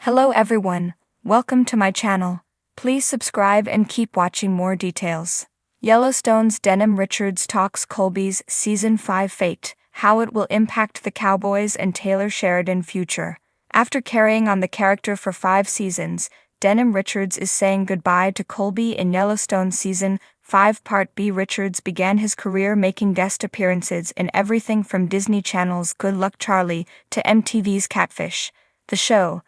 Hello everyone, welcome to my channel. Please subscribe and keep watching more details. Yellowstone's Denim Richards talks Colbys Season 5 fate, how it will impact the Cowboys and Taylor Sheridan future. After carrying on the character for 5 seasons, Denim Richards is saying goodbye to Colby in Yellowstone Season 5 Part B. Richards began his career making guest appearances in everything from Disney Channel's Good Luck Charlie to MTV's Catfish. The show,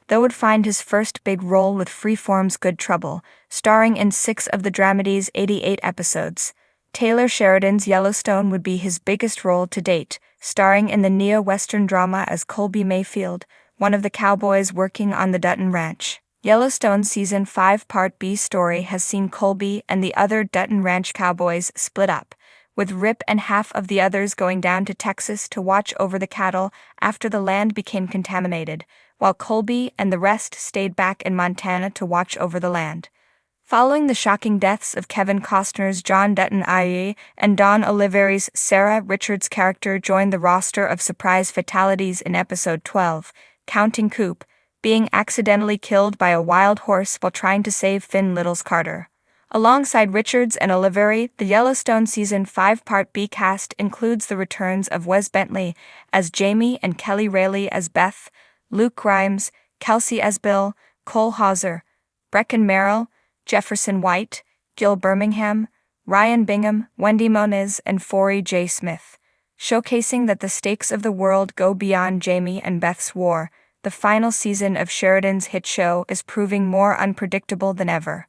though, would find his first big role with Freeform's Good Trouble, starring in 6 of the dramady's 88 episodes. Taylor Sheridan's Yellowstone would be his biggest role to date, starring in the neo-Western drama as Colby Mayfield, one of the cowboys working on the Dutton Ranch. Yellowstone Season 5 Part B story has seen Colby and the other Dutton Ranch cowboys split up, with Rip and half of the others going down to Texas to watch over the cattle after the land became contaminated, while Colby and the rest stayed back in Montana to watch over the land. Following the shocking deaths of Kevin Costner's John Dutton IE and Dawn Oliveri's Sarah, Richards' character joined the roster of surprise fatalities in Episode 12, Counting Coop, being accidentally killed by a wild horse while trying to save Finn Little's Carter. Alongside Richards and Oliveri, the Yellowstone Season 5 Part B cast includes the returns of Wes Bentley as Jamie and Kelly Rayleigh as Beth, Luke Grimes, Kelsey as Bill, Cole Hauser, Brecken Merrill, Jefferson White, Gil Birmingham, Ryan Bingham, Wendy Moniz, and Forey J. Smith. Showcasing that the stakes of the world go beyond Jamie and Beth's war, the final season of Sheridan's hit show is proving more unpredictable than ever.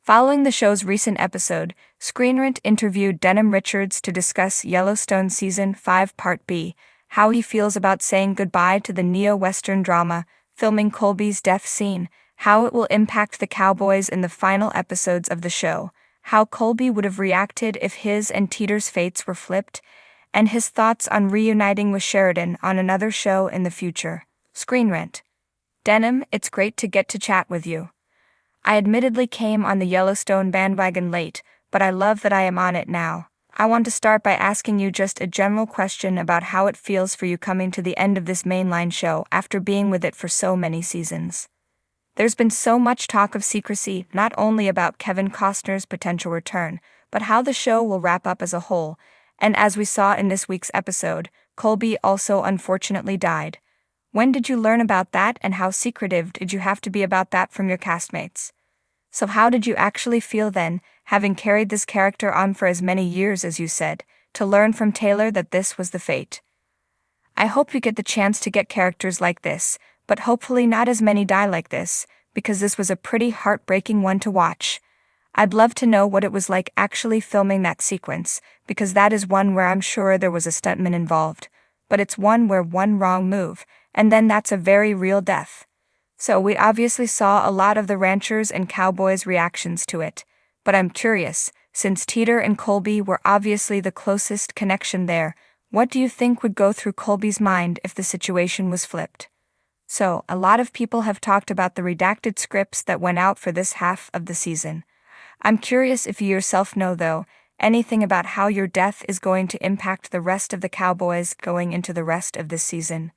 Following the show's recent episode, Screen Rant interviewed Denim Richards to discuss Yellowstone Season 5 Part B, how he feels about saying goodbye to the neo-Western drama, filming Colby's death scene, how it will impact the Cowboys in the final episodes of the show, how Colby would have reacted if his and Teeter's fates were flipped, and his thoughts on reuniting with Sheridan on another show in the future. Screen Rant. Denim, it's great to get to chat with you. I admittedly came on the Yellowstone bandwagon late, but I love that I am on it now. I want to start by asking you just a general question about how it feels for you coming to the end of this mainline show after being with it for so many seasons. There's been so much talk of secrecy, not only about Kevin Costner's potential return, but how the show will wrap up as a whole, and as we saw in this week's episode, Colby also unfortunately died. When did you learn about that, and how secretive did you have to be about that from your castmates? So how did you actually feel then, having carried this character on for as many years as you said, to learn from Taylor that this was the fate? I hope you get the chance to get characters like this, but hopefully not as many die like this, because this was a pretty heartbreaking one to watch. I'd love to know what it was like actually filming that sequence, because that is one where I'm sure there was a stuntman involved, but it's one where one wrong move, and then that's a very real death. So we obviously saw a lot of the ranchers and cowboys' reactions to it, but I'm curious, since Teeter and Colby were obviously the closest connection there, what do you think would go through Colby's mind if the situation was flipped? So, a lot of people have talked about the redacted scripts that went out for this half of the season. I'm curious if you yourself know, though, anything about how your death is going to impact the rest of the Cowboys going into the rest of this season.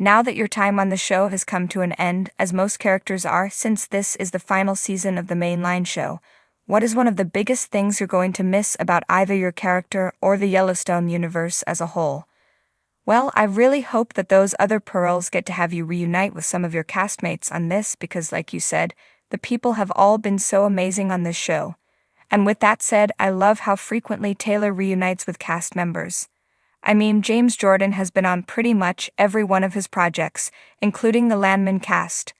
Now that your time on the show has come to an end, as most characters are since this is the final season of the mainline show, what is one of the biggest things you're going to miss about either your character or the Yellowstone universe as a whole? Well, I really hope that those other pearls get to have you reunite with some of your castmates on this because, like you said, the people have all been so amazing on this show. And with that said, I love how frequently Taylor reunites with cast members. I mean, James Jordan has been on pretty much every one of his projects, including the Landman cast.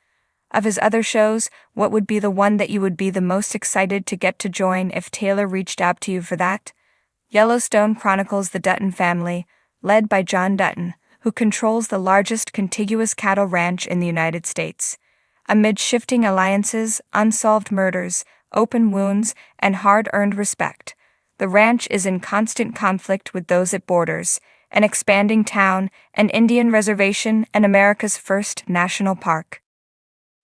Of his other shows, what would be the one that you would be the most excited to get to join if Taylor reached out to you for that? Yellowstone chronicles the Dutton family, led by John Dutton, who controls the largest contiguous cattle ranch in the United States. Amid shifting alliances, unsolved murders, open wounds, and hard-earned respect, the ranch is in constant conflict with those it borders, an expanding town, an Indian reservation, and America's first national park.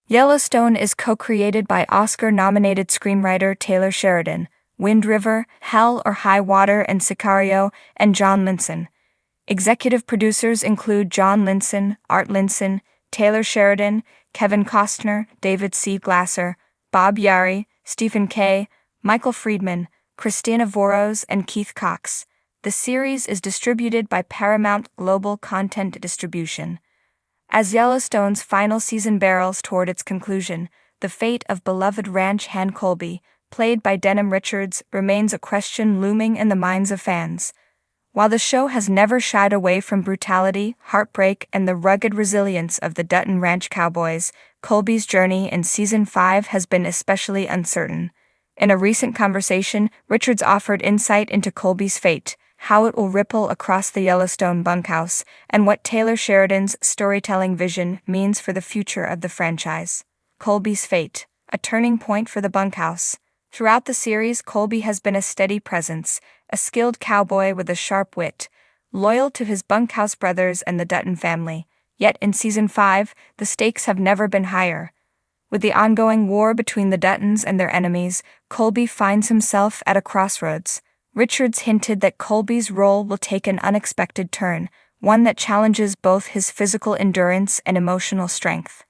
Yellowstone is co-created by Oscar-nominated screenwriter Taylor Sheridan, Wind River, Hell or High Water, and Sicario, and John Linson. Executive producers include John Linson, Art Linson, Taylor Sheridan, Kevin Costner, David C. Glasser, Bob Yari, Stephen Kay, Michael Friedman, Christina Voros, and Keith Cox. The series is distributed by Paramount Global Content Distribution. As Yellowstone's final season barrels toward its conclusion, the fate of beloved ranch hand Colby, played by Denim Richards, remains a question looming in the minds of fans. While the show has never shied away from brutality, heartbreak, and the rugged resilience of the Dutton Ranch Cowboys, Colby's journey in Season 5 has been especially uncertain. In a recent conversation, Richards offered insight into Colby's fate, how it will ripple across the Yellowstone bunkhouse, and what Taylor Sheridan's storytelling vision means for the future of the franchise. Colby's fate, a turning point for the bunkhouse. Throughout the series, Colby has been a steady presence, a skilled cowboy with a sharp wit, loyal to his bunkhouse brothers and the Dutton family. Yet in Season 5, the stakes have never been higher. With the ongoing war between the Duttons and their enemies, Colby finds himself at a crossroads. Richards hinted that Colby's role will take an unexpected turn, one that challenges both his physical endurance and emotional strength.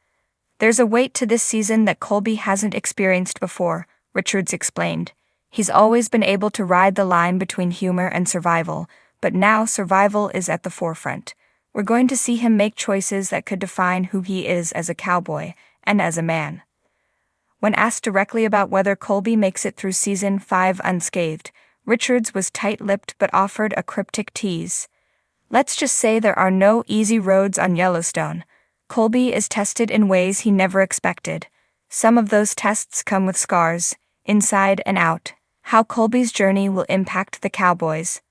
There's a weight to this season that Colby hasn't experienced before, Richards explained. He's always been able to ride the line between humor and survival, but now survival is at the forefront. We're going to see him make choices that could define who he is as a cowboy and as a man. When asked directly about whether Colby makes it through Season 5 unscathed, Richards was tight-lipped but offered a cryptic tease. Let's just say there are no easy roads on Yellowstone. Colby is tested in ways he never expected. Some of those tests come with scars, inside and out. How Colby's journey will impact the Cowboys.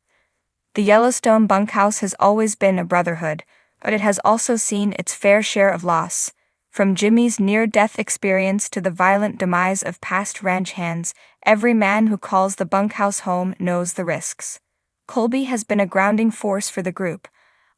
The Yellowstone bunkhouse has always been a brotherhood, but it has also seen its fair share of loss. From Jimmy's near-death experience to the violent demise of past ranch hands, every man who calls the bunkhouse home knows the risks. Colby has been a grounding force for the group,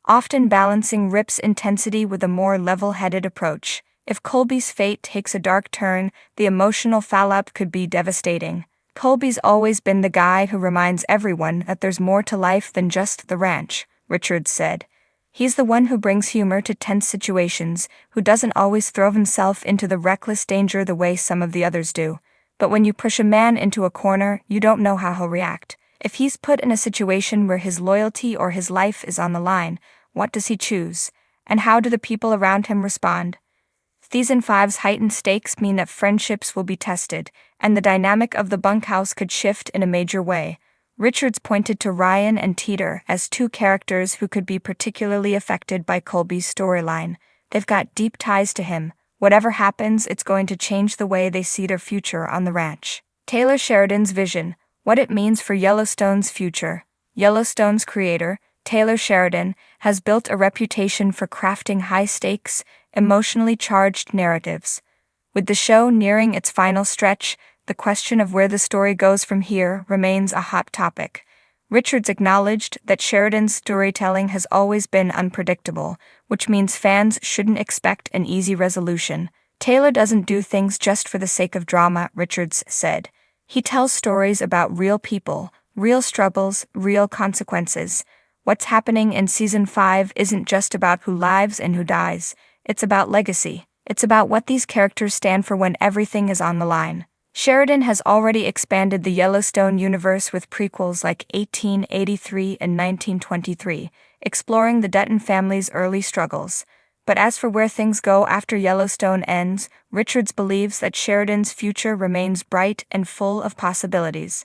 often balancing Rip's intensity with a more level-headed approach. If Colby's fate takes a dark turn, the emotional fallout could be devastating. Colby's always been the guy who reminds everyone that there's more to life than just the ranch, Richards said. He's the one who brings humor to tense situations, who doesn't always throw himself into the reckless danger the way some of the others do. But when you push a man into a corner, you don't know how he'll react. If he's put in a situation where his loyalty or his life is on the line, what does he choose? And how do the people around him respond? Season 5's heightened stakes mean that friendships will be tested, and the dynamic of the bunkhouse could shift in a major way. Richards pointed to Ryan and Teeter as two characters who could be particularly affected by Colby's storyline. They've got deep ties to him. Whatever happens, it's going to change the way they see their future on the ranch. Taylor Sheridan's vision, what it means for Yellowstone's future. Yellowstone's creator, Taylor Sheridan, has built a reputation for crafting high-stakes, emotionally charged narratives. With the show nearing its final stretch, the question of where the story goes from here remains a hot topic. Richards acknowledged that Sheridan's storytelling has always been unpredictable, which means fans shouldn't expect an easy resolution. Taylor doesn't do things just for the sake of drama, Richards said. He tells stories about real people, real struggles, real consequences. What's happening in Season 5 isn't just about who lives and who dies. It's about legacy. It's about what these characters stand for when everything is on the line. Sheridan has already expanded the Yellowstone universe with prequels like 1883 and 1923, exploring the Dutton family's early struggles. But as for where things go after Yellowstone ends, Richards believes that Sheridan's future remains bright and full of possibilities.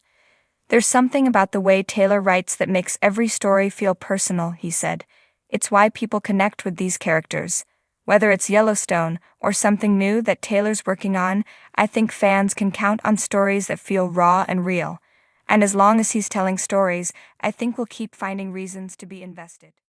There's something about the way Taylor writes that makes every story feel personal, he said. It's why people connect with these characters. Whether it's Yellowstone or something new that Taylor's working on, I think fans can count on stories that feel raw and real. And as long as he's telling stories, I think we'll keep finding reasons to be invested.